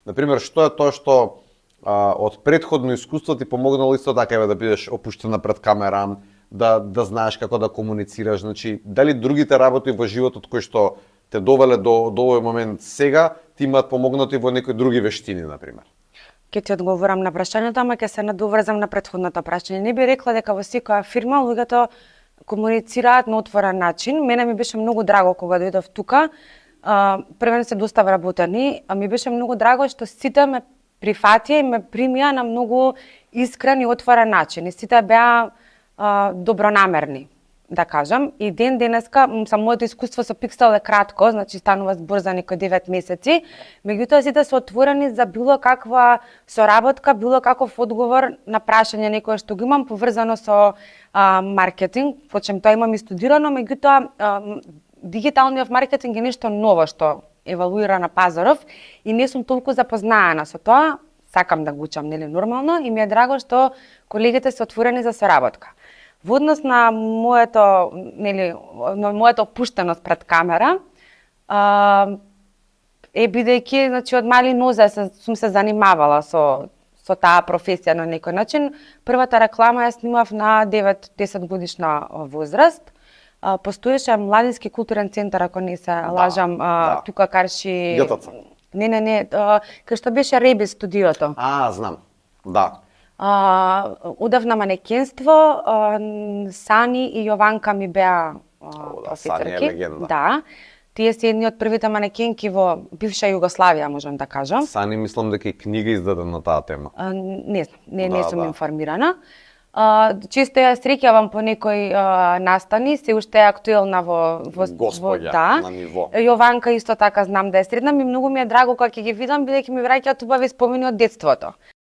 Например, што е тоа што од претходно искуство ти помогнало исто така да бидеш опуштена пред камера, да знаеш како да комуницираш, значи дали другите работи во животот кои што те довеле до овој момент сега ти имаат помогнати во некои други вештини, например? Ќе ти одговорам на прашањето, ама ќе се надоврзам на претходното прашање. Не би рекла дека во секоја фирма луѓето комуницираат на отворен начин. Мене ми беше многу драго кога дојдов тука. Првен се доста вработени, а ми беше многу драго што сите ме прифатија и ме примија на многу искрен и отворен начин. И сите беа добронамерни, да кажам. И ден денеска, моето искуство со Pixel е кратко, значи станува збор за некои 9 месеци, меѓутоа сите се отворени за било каква соработка, било каков одговор на прашање некое што го имам поврзано со маркетинг, почем тоа имам и студирано, меѓутоа дигиталниот маркетинг е нешто ново што евалуира на пазаров и не сум толку запознаена со тоа, сакам да го учам, нели, нормално, и ми е драго што колегите се отворени за соработка. Во однос на моето опуштеност пред камера, бидејќи, значи, од мали нозе сум се занимавала со таа професија на некој начин. Првата реклама ја снимав на 9-10 годишна возраст. Постоеше Младински културен центар, ако не се лажам, тука карши... ЈТЦ. Не, кај што беше Реби студиото. Знам, да. Удав на манекенство, Сани и Јованка ми беа Сани е легенда. Да. Тие се едни од првите манекенки во бивша Југославија, можам да кажам. Сани мислам дека и книга издадена на таа тема. Не сум информирана. Често ја среќавам по некои настани, се уште е актуелна во Господја, на ниво. Јованка исто така знам да е средна, многу ми е драго кога ќе ги видам, бидејќи ми враќаат убави спомени од детството.